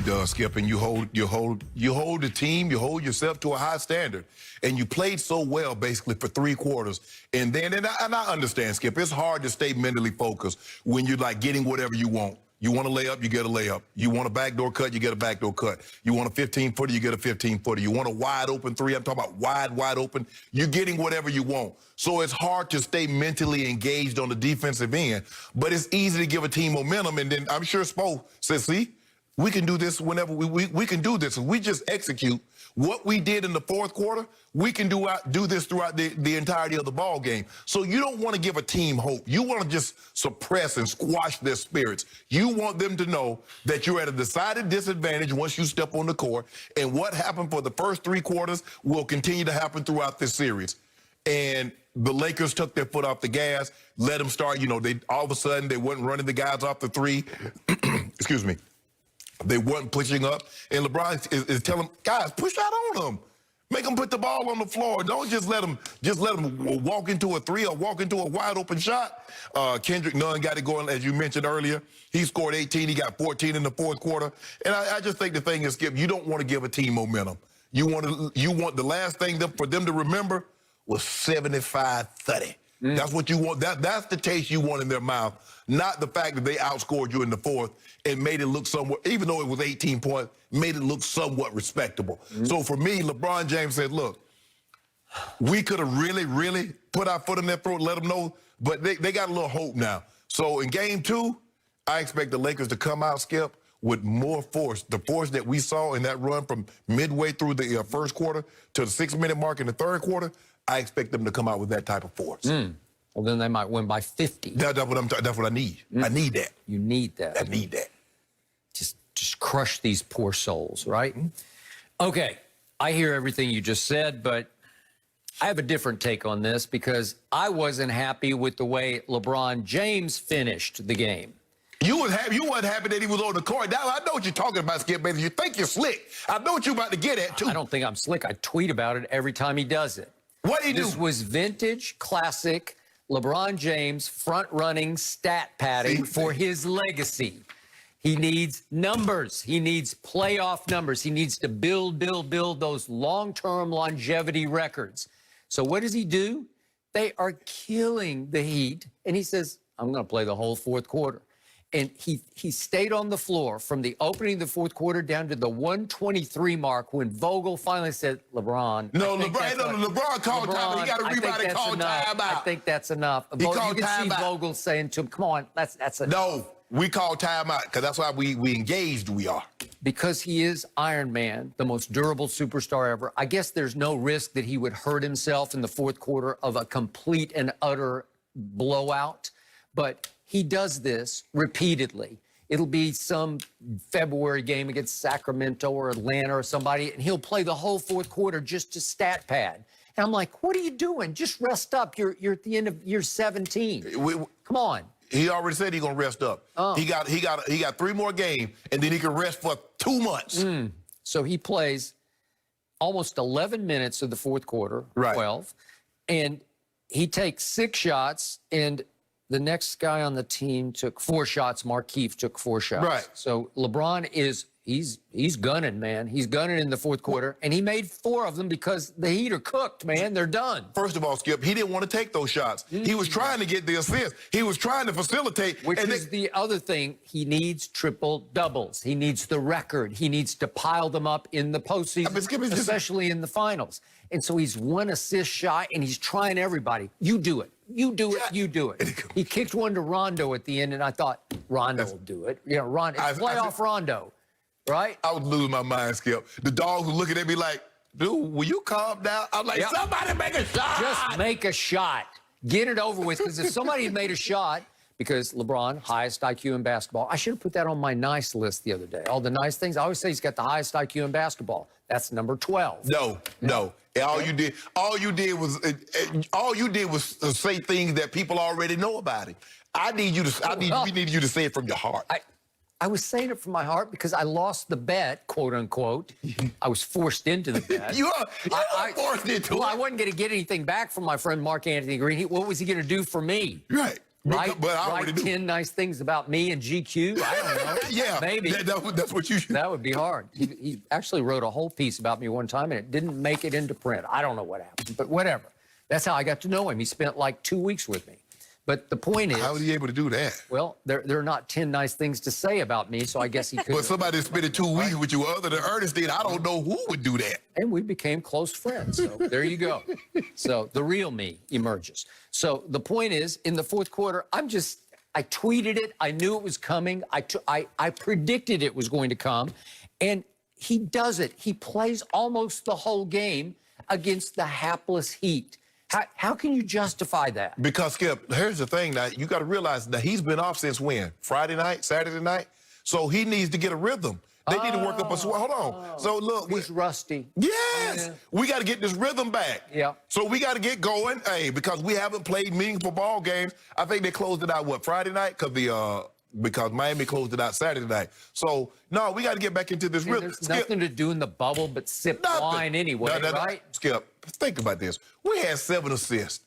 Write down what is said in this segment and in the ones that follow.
does, Skip, and you hold the team, you hold yourself to a high standard, and you played so well basically for 3 quarters, and I understand, Skip, it's hard to stay mentally focused when you're like getting whatever you want. You want a layup, you get a layup. You want a backdoor cut, you get a backdoor cut. You want a 15-footer, you get a 15-footer. You want a wide open 3, I'm talking about wide open. You're getting whatever you want. So it's hard to stay mentally engaged on the defensive end, but it's easy to give a team momentum. And then I'm sure Spo says, see, we can do this whenever we can do this. If we just execute what we did in the 4th quarter, we can do this throughout the entirety of the ball game. So you don't want to give a team hope. You want to just suppress and squash their spirits. You want them to know that you're at a decided disadvantage once you step on the court, and what happened for the first 3 quarters will continue to happen throughout this series. And the Lakers took their foot off the gas, let them start, they all of a sudden they weren't running the guys off the 3. Excuse me. They weren't pushing up, and LeBron is telling them, guys, push out on them. Make them put the ball on the floor. Don't just let them walk into a 3 or walk into a wide open shot. Kendrick Nunn got it going, as you mentioned earlier. He scored 18. He got 14 in the 4th quarter. And I just think the thing is, Skip, you don't want to give a team momentum. You want the last thing for them to remember was 75-30. That's what you want. That's the taste you want in their mouth, not the fact that they outscored you in the 4th and made it look somewhat, even though it was 18 points, made it look somewhat respectable. So for me, LeBron James said, look, we could have really put our foot in their throat, let them know, but they got a little hope now. So in game 2, I expect the Lakers to come out, Skip, with more force. The force that we saw in that run from midway through the 1st quarter to the 6-minute mark in the 3rd quarter, I expect them to come out with that type of force. Well, then they might win by 50. That's what I need. I need that. You need that. I need that. Just crush these poor souls, right? Okay, I hear everything you just said, but I have a different take on this because I wasn't happy with the way LeBron James finished the game. You wasn't happy that he was on the court. Now, I know what you're talking about, Skip, baby. You think you're slick. I know what you're about to get at, too. I don't think I'm slick. I tweet about it every time he does it. What did he do? This was vintage, classic LeBron James front-running stat padding for his legacy. He needs numbers. He needs playoff numbers. He needs to build those long-term longevity records. So what does he do? They are killing the Heat, and he says, I'm going to play the whole 4th quarter. And he stayed on the floor from the opening of the 4th quarter down to the 123 mark when Vogel finally said, LeBron. No, LeBron called timeout. He got a rebound and called timeout. I think that's enough. He called you can see timeout. Vogel saying to him, come on, that's enough. No, we called timeout because that's why we engaged we are. Because he is Iron Man, the most durable superstar ever, I guess there's no risk that he would hurt himself in the 4th quarter of a complete and utter blowout. But he does this repeatedly. It'll be some February game against Sacramento or Atlanta or somebody, and he'll play the whole 4th quarter just to stat pad. And I'm like, what are you doing? Just rest up. You're at the end of year 17. Come on. He already said he's gonna rest up. He got 3 more games, and then he can rest for 2 months. So he plays almost 11 minutes of the 4th quarter, Right. 12, and he takes 6 shots, and the next guy on the team took 4 shots. Markieff took 4 shots. Right. So LeBron he's gunning, man. He's gunning in the 4th quarter, and he made 4 of them because the Heat are cooked, man. They're done. First of all, Skip, he didn't want to take those shots. He was trying to get the assist. He was trying to facilitate. Which is the other thing. He needs triple doubles. He needs the record. He needs to pile them up in the postseason, Skip, especially in the finals. And so he's 1 assist shy, and he's trying everybody. You do it. You do it. You do it. He kicked one to Rondo at the end, and I thought, Rondo will do it. You know, Rondo, it's playoff Rondo, right? I was losing my mind, Skip. The dogs were looking at me like, dude, will you calm down? I'm like, somebody make a shot. Just make a shot. Get it over with. Because if somebody had made a shot, because LeBron, highest IQ in basketball. I should have put that on my nice list the other day. All the nice things. I always say he's got the highest IQ in basketball. That's number 12. No. All you did was say things that people already know about him. We need you to say it from your heart. I was saying it from my heart because I lost the bet, quote unquote. I was forced into the bet. you are forced into it. Well, I wasn't going to get anything back from my friend Mark Anthony Green. What was he going to do for me? Right. Write, but I already write do. 10 nice things about me and GQ. I don't know. Yeah, maybe. that's what you should. That would be hard. He actually wrote a whole piece about me one time, and it didn't make it into print. I don't know what happened, but whatever. That's how I got to know him. He spent like 2 weeks with me. But the point is, How was he able to do that? well, there are not 10 nice things to say about me, so I guess he could. But somebody spending 2 weeks with you other than Ernestine, I don't know who would do that. And we became close friends. So there you go. So the real me emerges. So the point is, in the fourth quarter, I tweeted it. I knew it was coming. I predicted it was going to come. And he does it. He plays almost the whole game against the hapless Heat. How can you justify that? Because, Skip, here's the thing now. You got to realize that he's been off since when? Friday night, Saturday night? So he needs to get a rhythm. They need to work up a sweat. Hold on. So, look. He's rusty. Yes. Yeah. We got to get this rhythm back. Yeah. So we got to get going, because we haven't played meaningful ball games. I think they closed it out, Friday night? Because Miami closed it out Saturday night. So, no, we got to get back into this rhythm. There's nothing to do in the bubble but sip wine anyway, right? Skip, think about this. We had 7 assists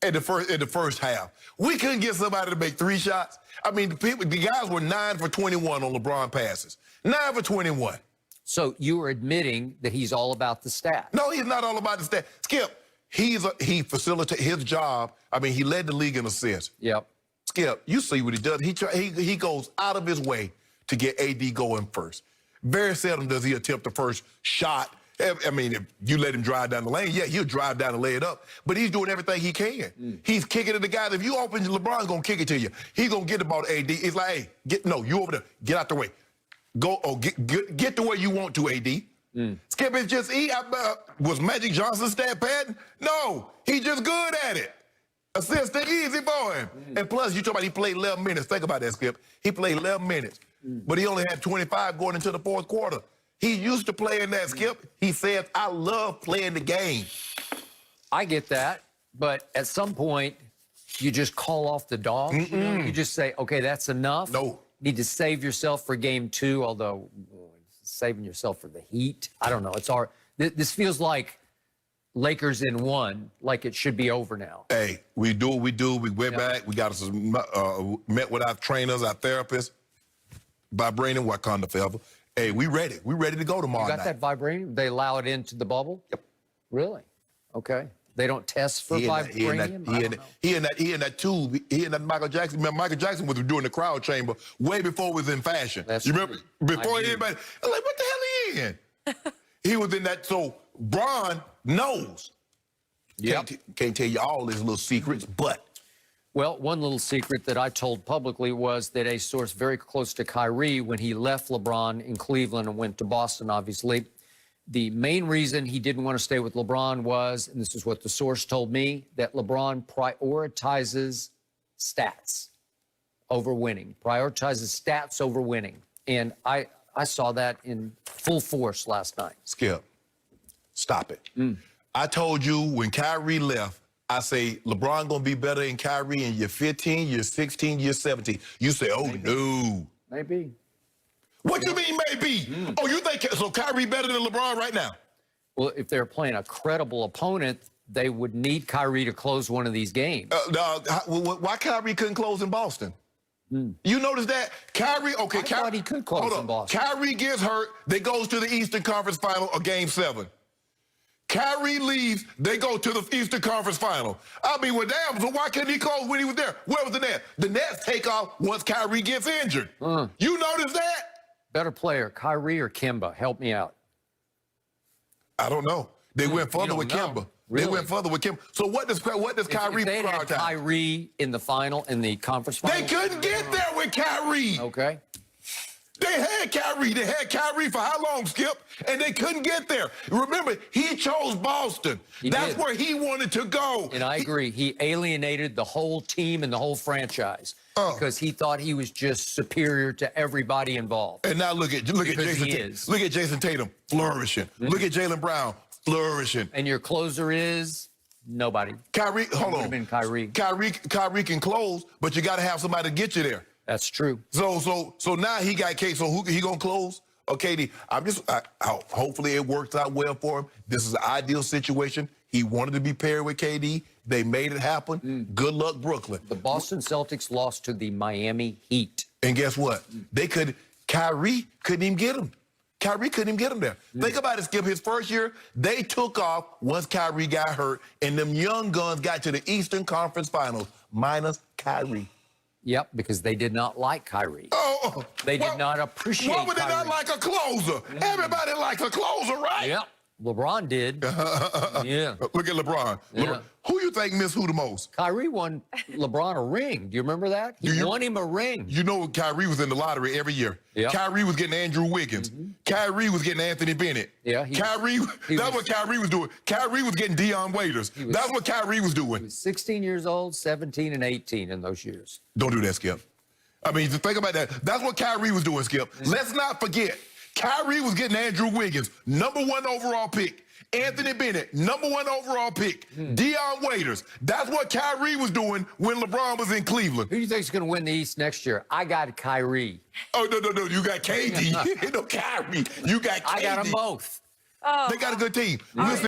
in the first half. We couldn't get somebody to make 3 shots. I mean, the guys were 9 for 21 on LeBron passes. 9 for 21. So you were admitting that he's all about the stats. No, he's not all about the stats. Skip, he facilitates his job. I mean, he led the league in assists. Yep. Skip, you see what he does. He goes out of his way to get AD going first. Very seldom does he attempt the first shot. I mean, if you let him drive down the lane, yeah, he'll drive down and lay it up. But he's doing everything he can. He's kicking to the guys. If you open, LeBron's going to kick it to you. He's going to get the ball to AD. It's like, hey, you over there. Get out the way. Go, get to where you want to, AD. Skip, it's just, was Magic Johnson stat padding? No, he's just good at it. Assistant easy for him. And plus, you talk about he played 11 minutes. Think about that, Skip. He played 11 minutes, but he only had 25 going into the fourth quarter. He used to playing that, Skip. He says, I love playing the game. I get that, but at some point, you just call off the dogs. You know? You just say, okay, that's enough. No. Need to save yourself for game 2, although saving yourself for the Heat, I don't know. It's hard. This feels like Lakers in 1, like it should be over now. Hey, we do what we do. We went back. We got met with our trainers, our therapists, vibranium, Wakanda forever. Hey, we ready. We ready to go tomorrow You got that vibranium? They allow it into the bubble? Yep. Really? Okay. They don't test for vibranium? He in that tube. He in that Michael Jackson. Remember, Michael Jackson was doing the crowd chamber way before it was in fashion. You remember? Before anybody, I'm like, what the hell he in? He was in that. So Bron knows. Yep. Can't tell you all his little secrets, but. Well, one little secret that I told publicly was that a source very close to Kyrie, when he left LeBron in Cleveland and went to Boston, obviously, the main reason he didn't want to stay with LeBron was, and this is what the source told me, that LeBron prioritizes stats over winning, prioritizes stats over winning. And I saw that in full force last night. Skip, stop it. I told you when Kyrie left, I say, LeBron going to be better than Kyrie in year 15, year 16, year 17. You say, oh, maybe. No. Maybe. What you mean, maybe? Oh, you think so Kyrie better than LeBron right now? Well, if they're playing a credible opponent, they would need Kyrie to close one of these games. Why Kyrie couldn't close in Boston? You notice that? Kyrie, okay. I thought he could close in Boston. Kyrie gets hurt, they goes to the Eastern Conference Final or Game 7. Kyrie leaves, they go to the Eastern Conference Final. I mean, well, damn, so why couldn't he close when he was there? Where was the Nets? The Nets take off once Kyrie gets injured. You notice that? Better player, Kyrie or Kemba? Help me out. I don't know. They went further with Kemba. Really? They went further with Kemba. So what does Kyrie if they had prioritize? Kyrie in the final, in the conference final? They couldn't get there with Kyrie. Okay. They had Kyrie. They had Kyrie for how long, Skip? And they couldn't get there. Remember, he chose Boston. That's where he wanted to go. And I agree. He alienated the whole team and the whole franchise because he thought he was just superior to everybody involved. And now look at Jason Tatum. Look at Jason Tatum flourishing. Look at Jaylen Brown flourishing. And your closer is nobody. Kyrie, hold on. Been Kyrie. Kyrie can close, but you got to have somebody to get you there. That's true. So now he got K. So who he gonna close? Okay, hopefully it works out well for him. This is an ideal situation. He wanted to be paired with KD. They made it happen. Good luck, Brooklyn. The Boston Celtics lost to the Miami Heat. And guess what? Kyrie couldn't even get him. Kyrie couldn't even get him there. Think about it, Skip. His first year, they took off once Kyrie got hurt, and them young guns got to the Eastern Conference Finals, minus Kyrie. Yep, because they did not like Kyrie. Oh, They did not appreciate Why would they not Kyrie. like a closer? Everybody likes a closer, right? Yep, LeBron did. Yeah. Look at LeBron. Yeah. Who you think missed who the most? Kyrie won LeBron a ring. Do you remember that? He won him a ring. You know Kyrie was in the lottery every year. Yep. Kyrie was getting Andrew Wiggins. Kyrie was getting Anthony Bennett. Yeah, that's what Kyrie was doing. Kyrie was getting Deion Waiters. That's what Kyrie was doing. He was 16 years old, 17, and 18 in those years. Don't do that, Skip. I mean, just think about that. That's what Kyrie was doing, Skip. Let's not forget, Kyrie was getting Andrew Wiggins, #1 overall pick. Anthony Bennett, #1 overall pick. Deion Waiters. That's what Kyrie was doing when LeBron was in Cleveland. Who do you think is going to win the East next year? I got Kyrie. Oh, no. You got KD. No, Kyrie. You got KD. I got them both. They got a good team. Listen,